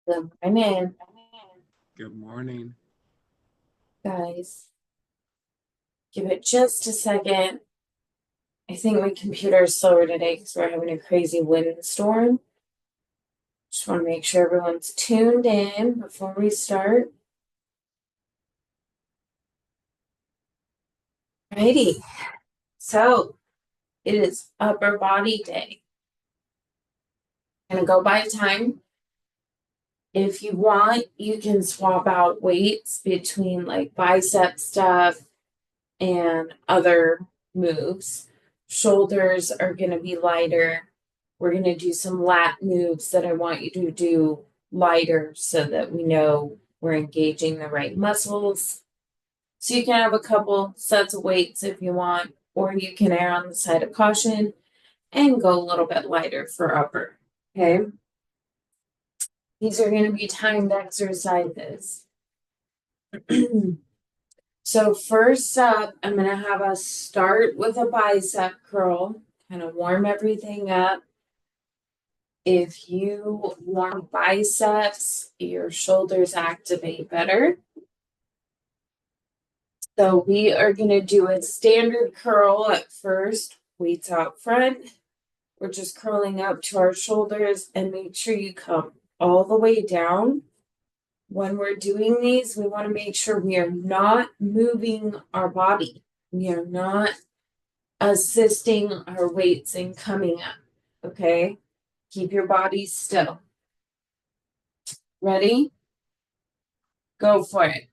Good morning, Good morning. guys. Give it just a second. I think my computer is slower today because we're having a crazy windstorm. Just want to make sure everyone's tuned in before we start. Alrighty, so it is upper body day. Gonna go by time. If you want, you can swap out weights between like bicep stuff and other moves. Shoulders are going to be lighter. We're going to do some lat moves that I want you to do lighter so that we know we're engaging the right muscles. So you can have a couple sets of weights if you want, or you can err on the side of caution and go a little bit lighter for upper. Okay. These are going to be timed exercises. So first up, I'm going to have us start with a bicep curl, kind of warm everything up. If you warm biceps, your shoulders activate better. So we are going to do a standard curl at first, weights out front. We're just curling up to our shoulders and make sure you come all the way down. When we're doing these, we want to make sure we are not moving our body. We are not assisting our weights in coming up. Okay. Keep your body still. Ready? Go for it.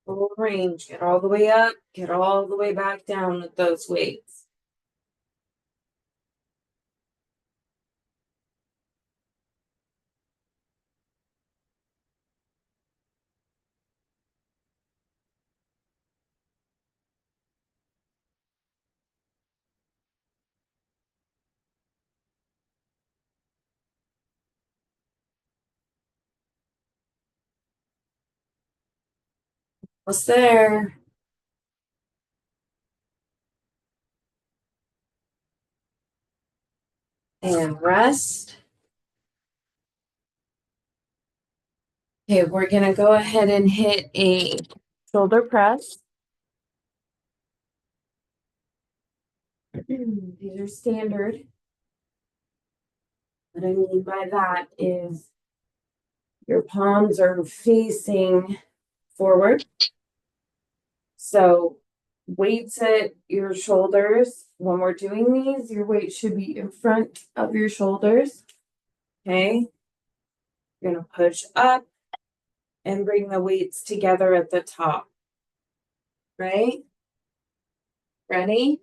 Full range. Get all the way up. Get all the way back down with those weights. Almost there. And rest. Okay, we're going to go ahead and hit a shoulder press. These are standard. What I mean by that is your palms are facing forward. So weights at your shoulders. When we're doing these, your weight should be in front of your shoulders. Okay. You're going to push up and bring the weights together at the top. Right? Ready?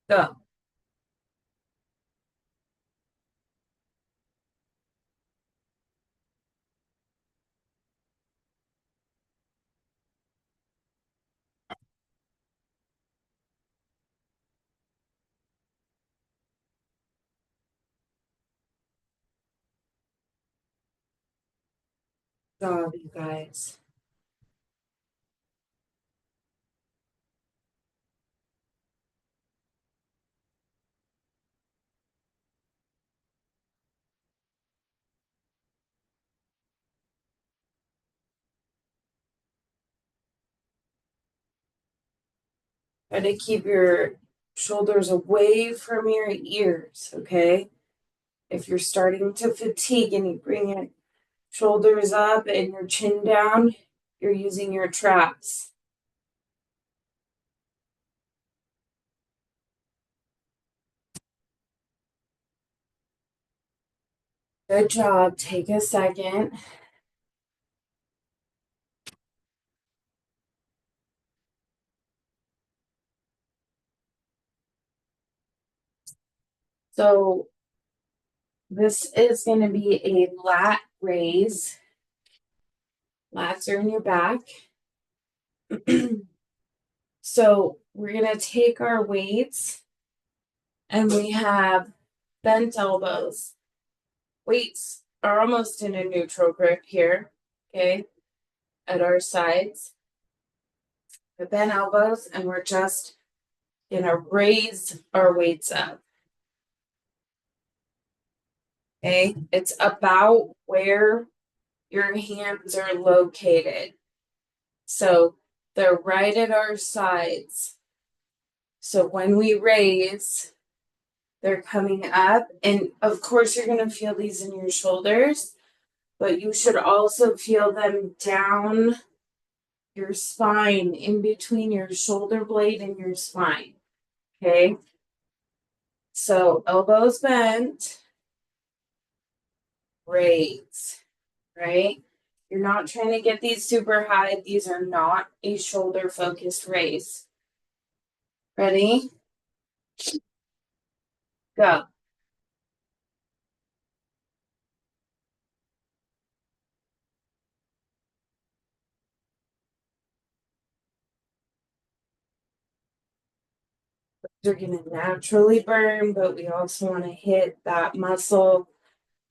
Go. Job, you guys. Try to keep your shoulders away from your ears, okay? If you're starting to fatigue and you bring your shoulders up and your chin down, you're using your traps. Good job. Take a second. So this is going to be a lat raise. Lats are in your back. So we're gonna take our weights and we have bent elbows. Weights are almost in a neutral grip here, okay, at our sides. The bent elbows, and we're just gonna raise our weights up. Okay, it's about where your hands are located. So they're right at our sides. So when we raise, they're coming up. And of course, you're going to feel these in your shoulders, but you should also feel them down your spine, in between your shoulder blade and your spine. Okay. So elbows bent, raise, right? You're not trying to get these super high. These are not a shoulder focused raise. Ready? Go. They're going to naturally burn, but we also want to hit that muscle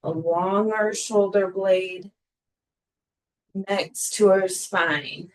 along our shoulder blade next to our spine.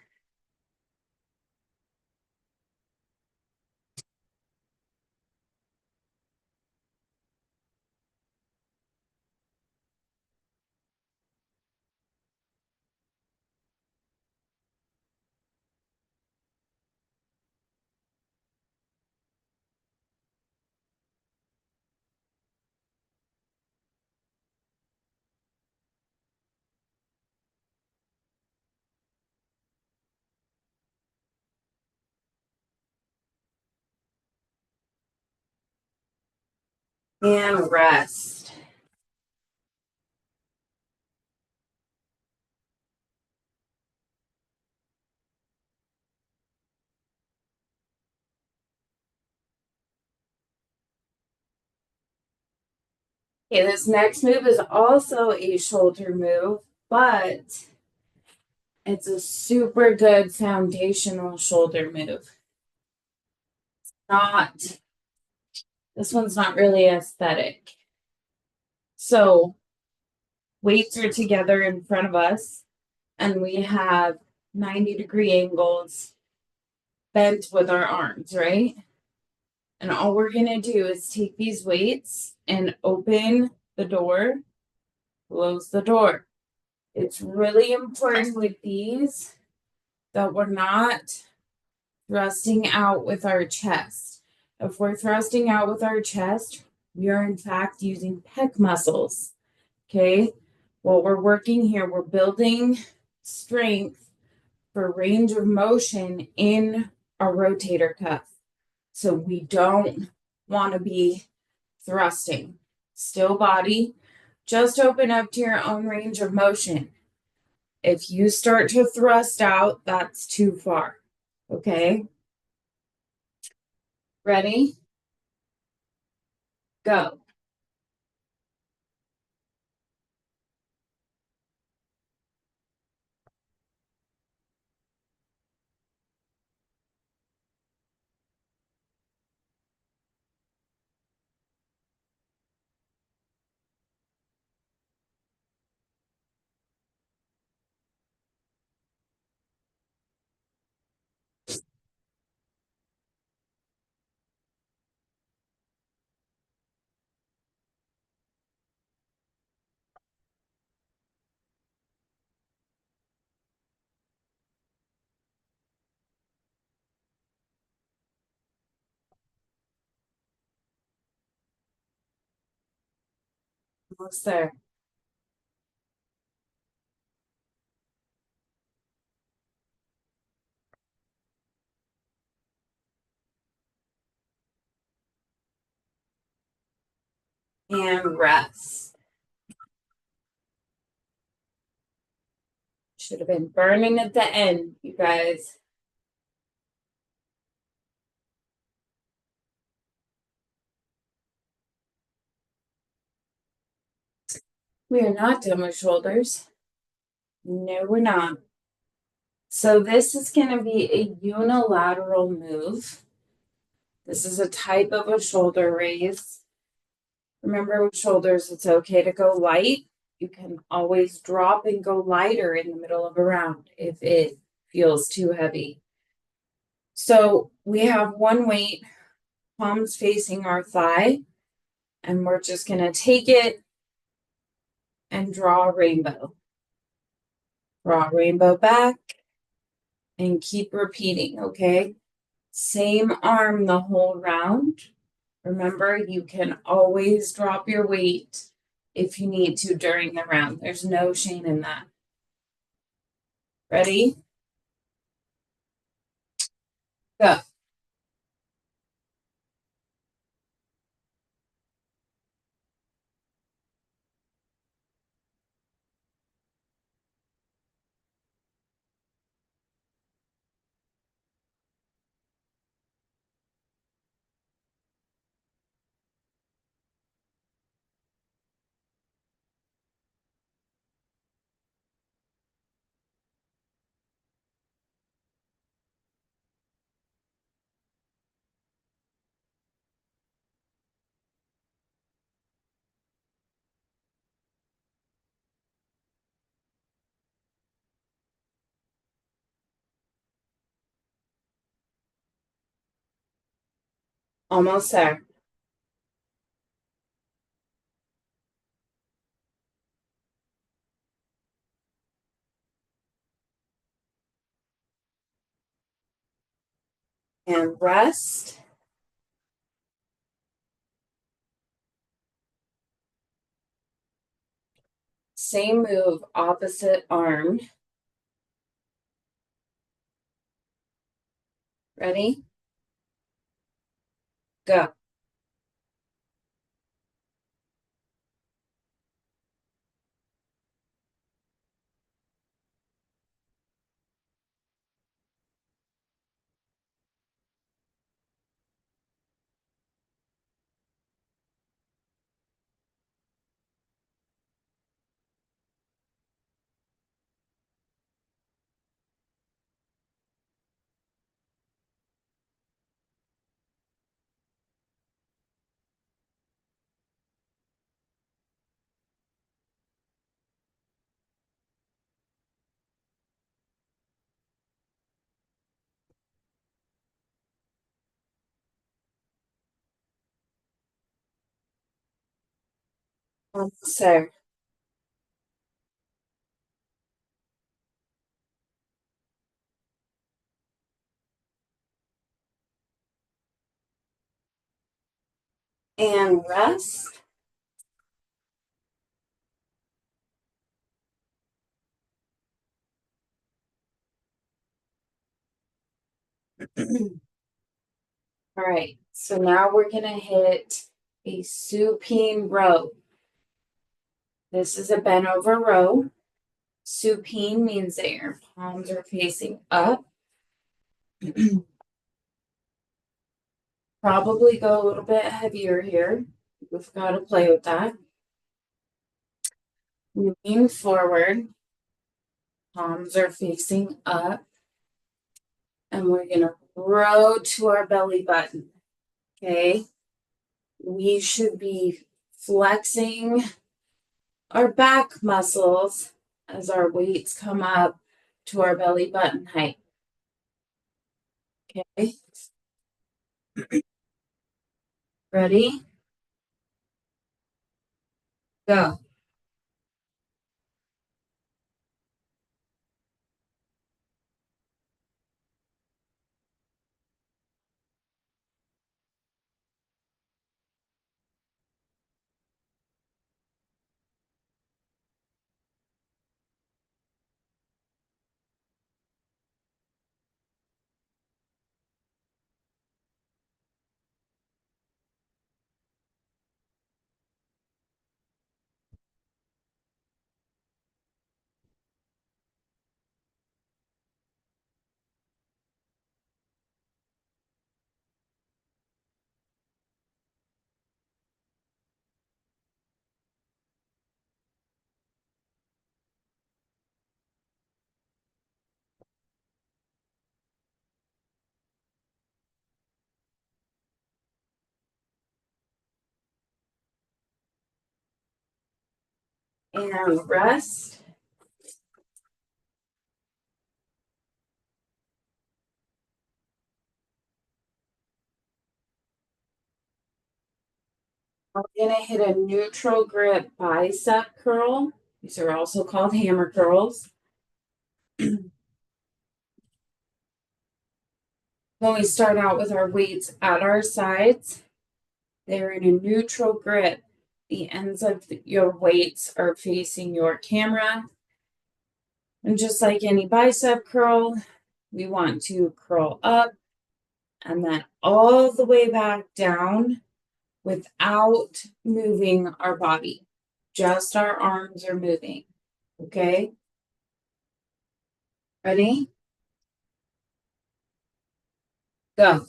And rest. Okay, this next move is also a shoulder move, but it's a super good foundational shoulder move. Not, this one's not really aesthetic. So weights are together in front of us, and we have 90-degree angles bent with our arms, right? And all we're going to do is take these weights and open the door, close the door. It's really important with these that we're not thrusting out with our chest. If we're thrusting out with our chest, we are in fact using pec muscles. Okay. What we're working here, we're building strength for range of motion in our rotator cuff. So we don't want to be thrusting. Still body, just open up to your own range of motion. If you start to thrust out, that's too far. Okay. Ready? Go. Almost there. And rest. Should have been burning at the end, you guys. We are not done with shoulders. No, we're not. So this is going to be a unilateral move. This is a type of a shoulder raise. Remember with shoulders, it's okay to go light. You can always drop and go lighter in the middle of a round if it feels too heavy. So we have one weight, palms facing our thigh, and we're just going to take it and draw a rainbow. Draw a rainbow back and keep repeating, okay? Same arm the whole round. Remember, you can always drop your weight if you need to during the round. There's no shame in that. Ready? Go. Almost there. And rest. Same move, opposite arm. Ready? Go. Almost there. And rest. All right, so now we're going to hit a supine row. This is a bent over row. Supine means that your palms are facing up. Probably go a little bit heavier here. We've got to play with that. Moving forward, palms are facing up. And we're going to row to our belly button. Okay. We should be flexing our back muscles as our weights come up to our belly button height. Okay. Ready? Go. and rest. I'm gonna hit a neutral grip bicep curl. These are also called hammer curls. When we start out with our weights at our sides, they're in a neutral grip. The ends of your weights are facing your camera. And just like any bicep curl, we want to curl up and then all the way back down without moving our body. Just our arms are moving. Okay? Ready? Go.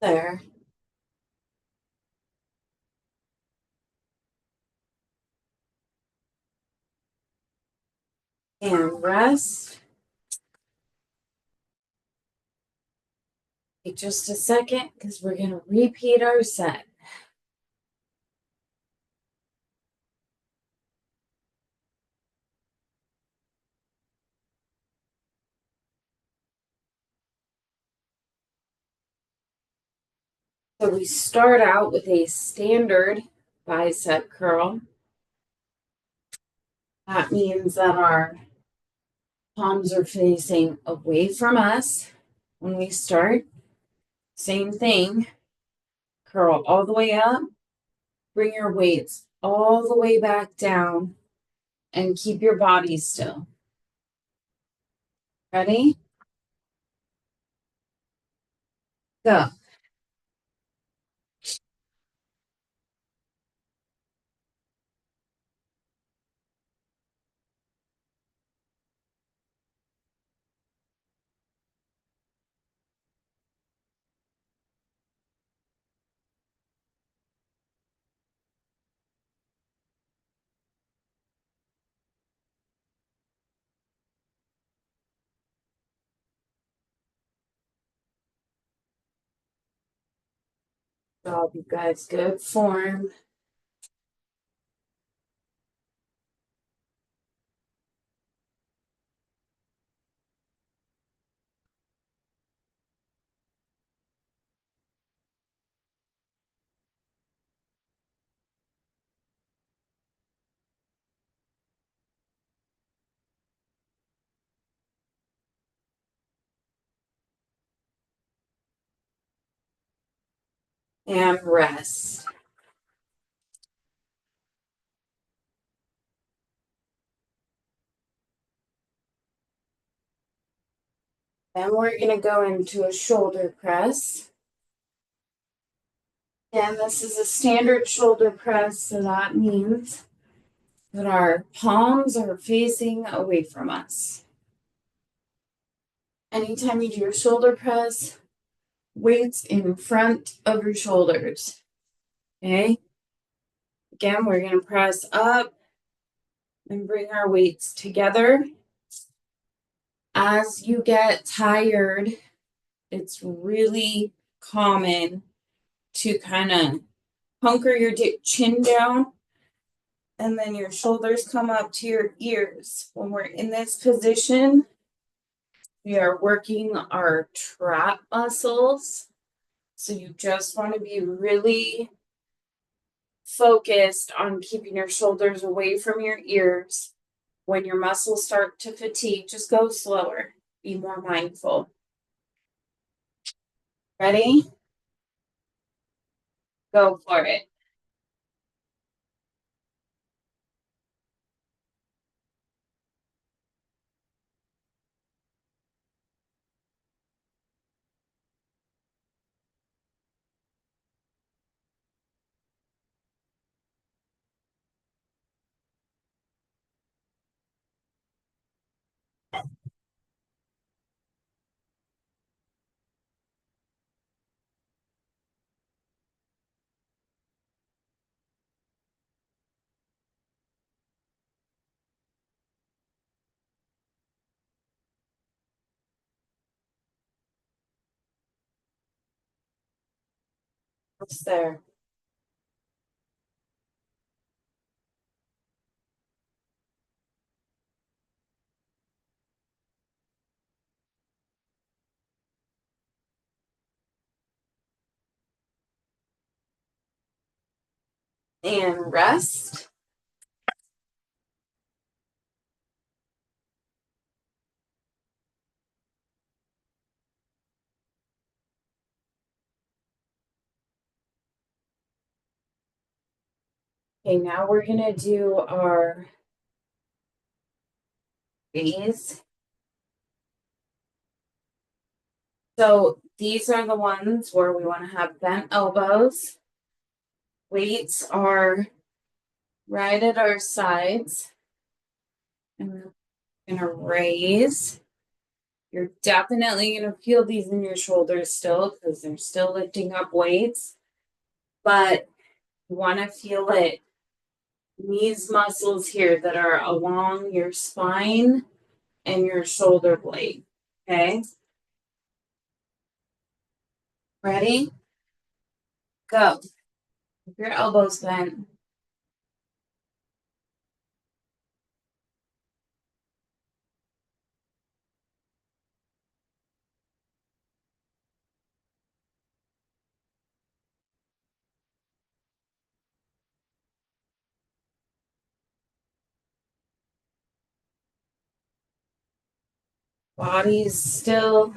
There. And rest. Take just a second because we're going to repeat our set. So we start out with a standard bicep curl. That means that our palms are facing away from us when we start. Same thing. Curl all the way up. Bring your weights all the way back down and keep your body still. Ready? Go. Job, you guys. Good form. And rest. Then we're going to go into a shoulder press. And this is a standard shoulder press, so that means that our palms are facing away from us. Anytime you do your shoulder press, weights in front of your shoulders. Okay? Again, we're going to press up and bring our weights together. As you get tired, it's really common to kind of hunker your chin down and then your shoulders come up to your ears. When we're in this position, we are working our trap muscles. So you just want to be really focused on keeping your shoulders away from your ears. When your muscles start to fatigue, just go slower. Be more mindful. Ready? Go for it. What's there? And rest. Okay, now we're gonna do our raise. So these are the ones where we want to have bent elbows. Weights are right at our sides. And we're gonna raise. You're definitely gonna feel these in your shoulders still because they're still lifting up weights, but you want to feel it. These muscles here that are along your spine and your shoulder blade. Okay, ready? Go. Keep your elbows bent. Body's still.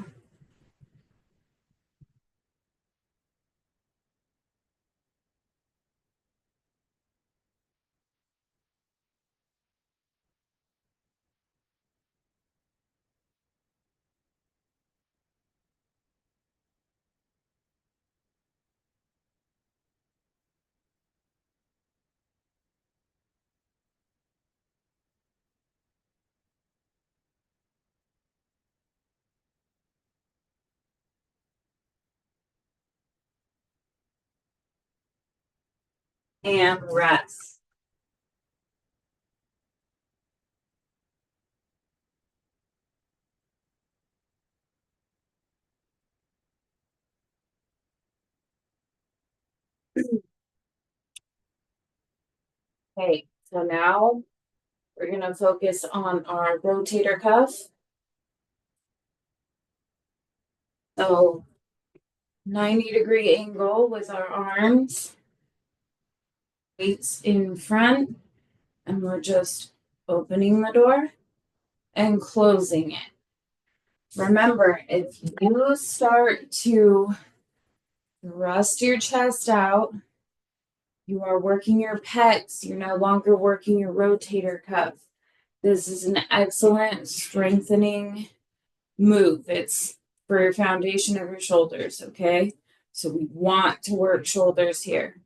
And rest. Okay, so now we're going to focus on our rotator cuff. So 90-degree angle with our arms, weights in front, and we're just opening the door and closing it. Remember, if you start to thrust your chest out, you are working your pecs, you're no longer working your rotator cuff. This is an excellent strengthening move. It's for your foundation of your shoulders, okay? So we want to work shoulders here.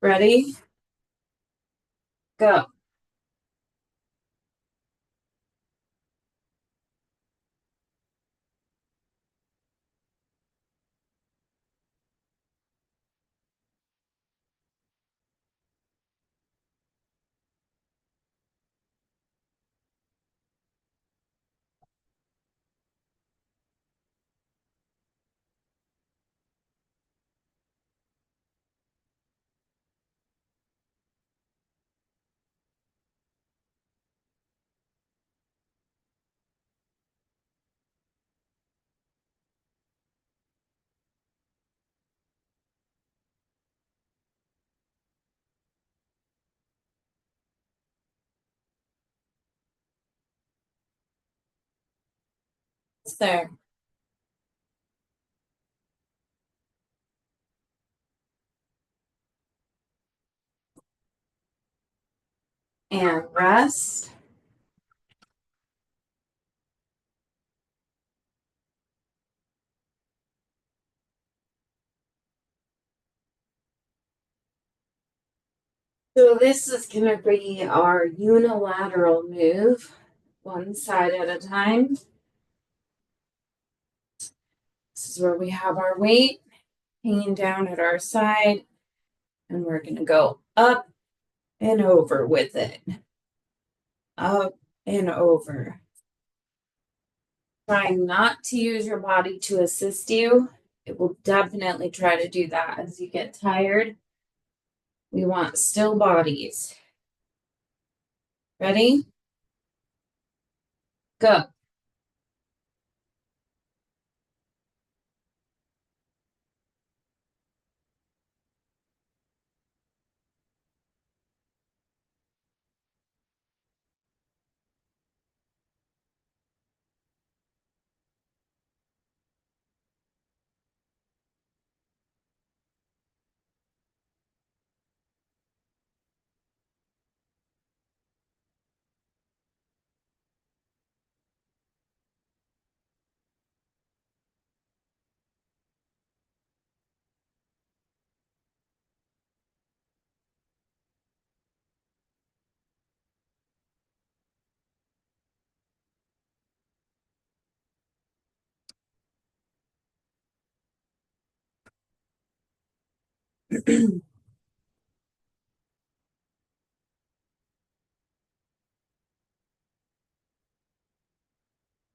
Ready? Go. It's there. and rest. So this is going to be our unilateral move, one side at a time. This is where we have our weight hanging down at our side, and we're going to go up and over with it. Up and over. Trying not to use your body to assist you. It will definitely try to do that as you get tired. We want still bodies. Ready? Go.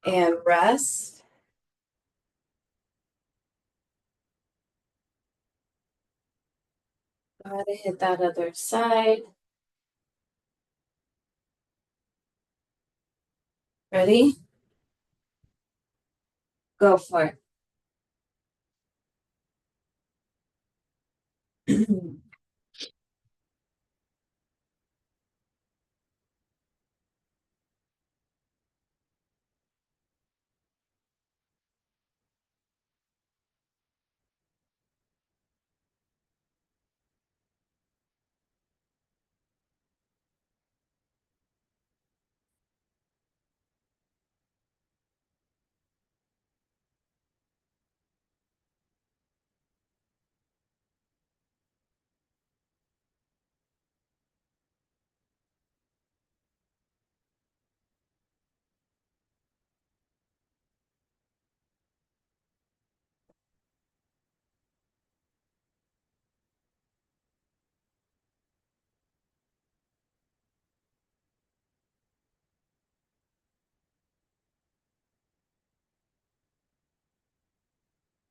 And rest. Go ahead and hit that other side. Ready? Go for it.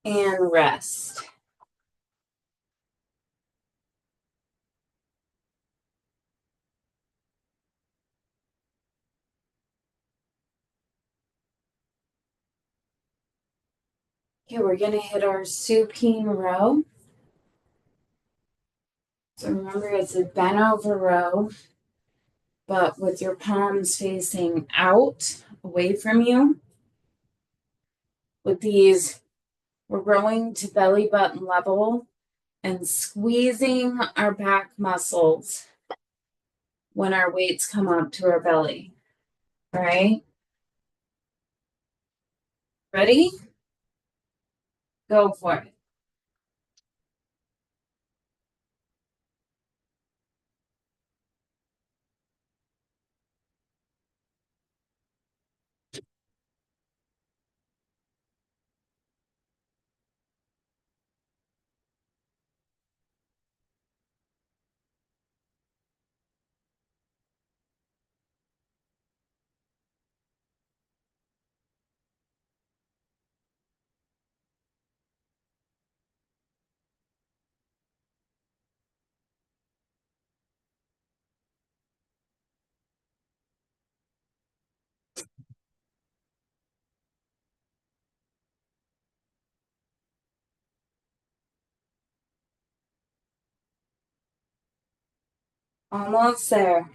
And rest. Okay, we're going to hit our supine row. So remember, it's a bent over row, but with your palms facing out, away from you. With these, we're rowing to belly button level and squeezing our back muscles when our weights come up to our belly. All right? Ready? Go for it. Almost there.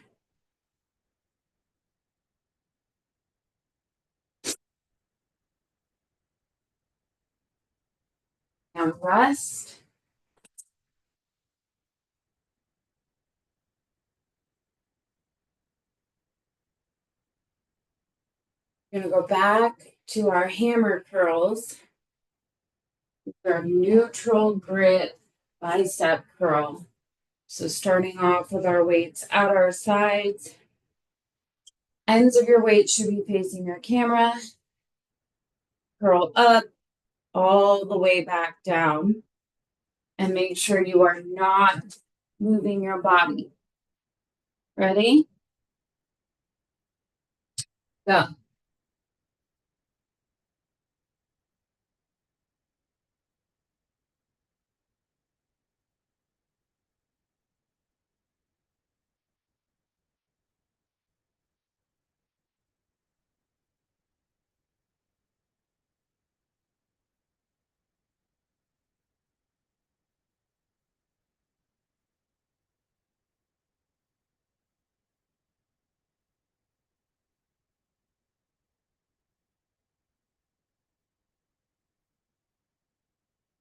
And rest. We're gonna go back to our hammer curls. Our neutral grip bicep curl. So starting off with our weights at our sides. Ends of your weight should be facing your camera. Curl up all the way back down. And make sure you are not moving your body. Ready? Go.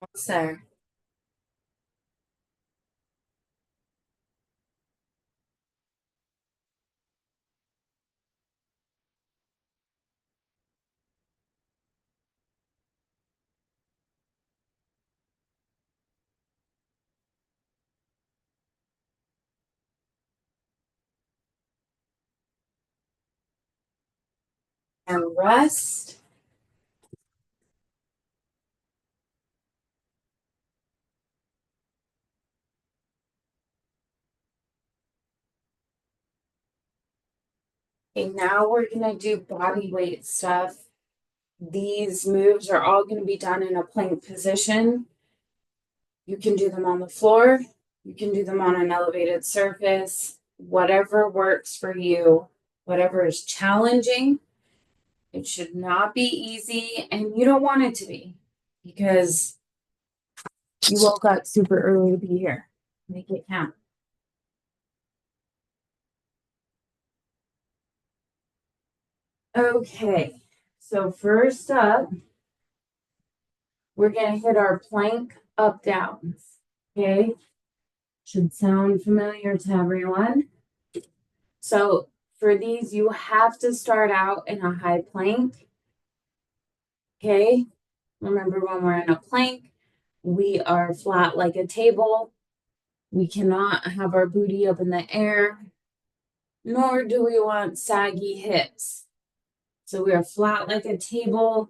Almost there. And rest. Okay, now we're gonna do body weight stuff. These moves are all gonna be done in a plank position. You can do them on the floor. You can do them on an elevated surface. Whatever works for you, whatever is challenging. It should not be easy, and you don't want it to be because you woke up super early to be here. Make it count. Okay, so first up, we're gonna hit our plank up downs. Okay, should sound familiar to everyone. So for these, you have to start out in a high plank. Okay, remember when we're in a plank, we are flat like a table. We cannot have our booty up in the air, nor do we want saggy hips. So we are flat like a table.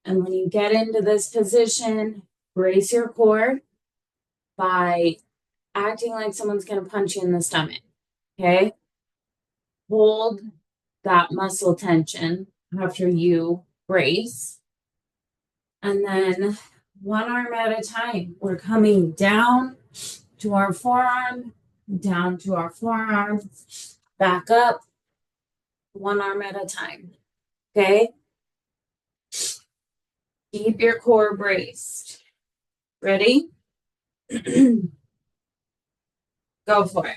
And when you get into this position, brace your core by acting like someone's going to punch you in the stomach. Okay. Hold that muscle tension after you brace. And then one arm at a time, we're coming down to our forearm, down to our forearm, back up, one arm at a time. Okay. Keep your core braced. Ready? Go for it.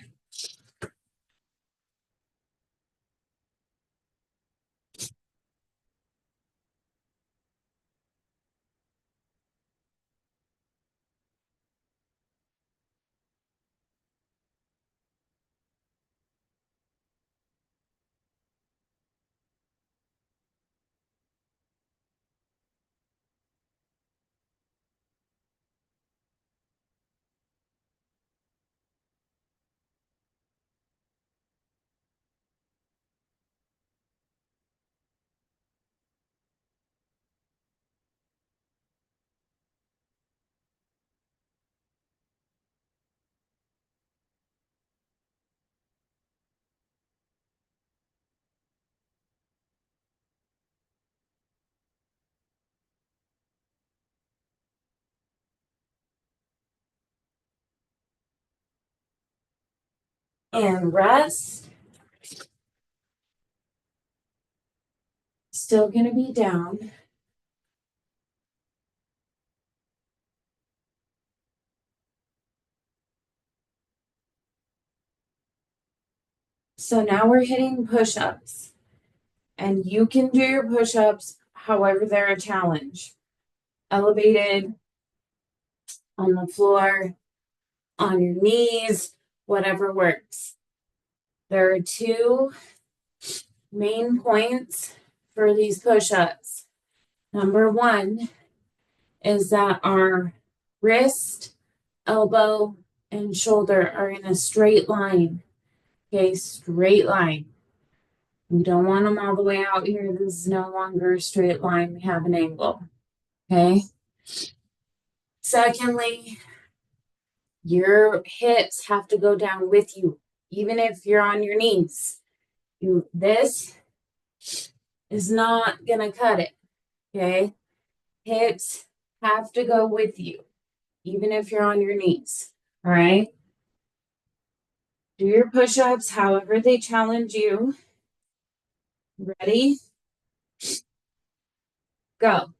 And rest. Still going to be down. So now we're hitting push-ups. And you can do your push-ups however they're a challenge. Elevated, on the floor, on your knees, whatever works. There are two main points for these push-ups. Number one is that our wrist, elbow, and shoulder are in a straight line. Okay, straight line. We don't want them all the way out here. This is no longer a straight line. We have an angle. Okay. Secondly, your hips have to go down with you, even if you're on your knees. This is not gonna cut it. Okay. Hips have to go with you, even if you're on your knees. All right. Do your push-ups however they challenge you. Ready? Go.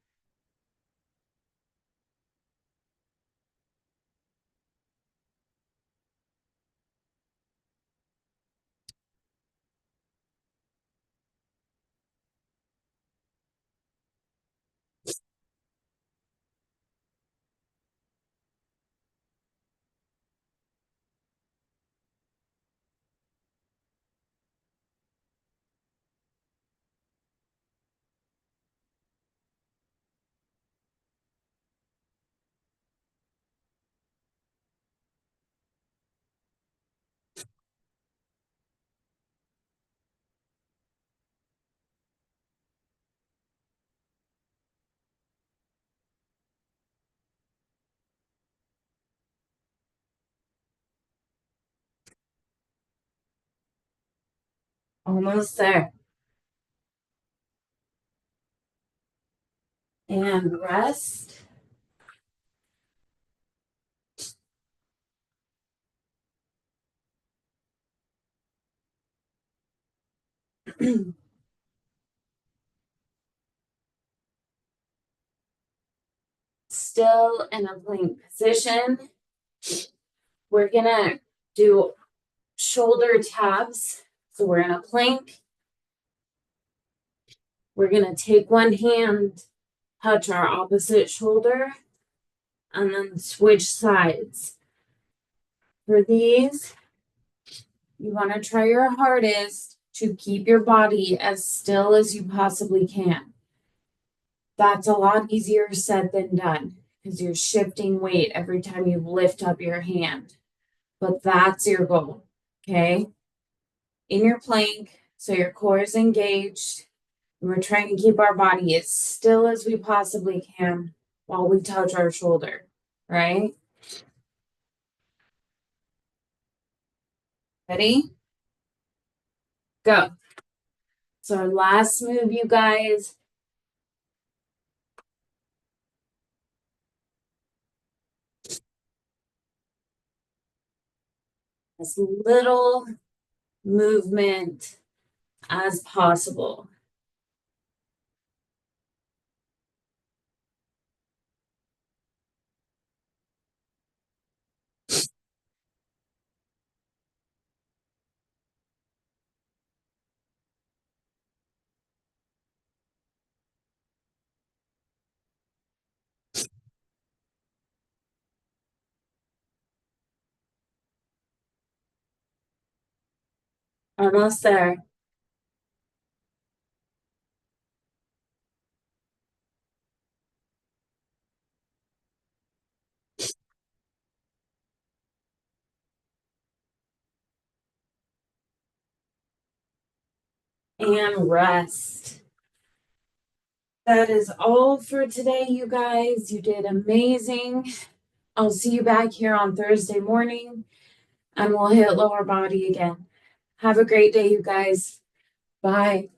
Almost there. And rest. Still in a plank position. We're gonna do shoulder tabs. So we're in a plank. We're gonna take one hand, touch our opposite shoulder, and then switch sides. For these, you want to try your hardest to keep your body as still as you possibly can. That's a lot easier said than done because you're shifting weight every time you lift up your hand. But that's your goal, okay? In your plank, so your core is engaged. And we're trying to keep our body as still as we possibly can while we touch our shoulder, right? Ready? Go. So our last move, you guys. As little movement as possible. Almost there. And rest. That is all for today, you guys. You did amazing. I'll see you back here on Thursday morning and we'll hit lower body again. Have a great day, you guys. Bye.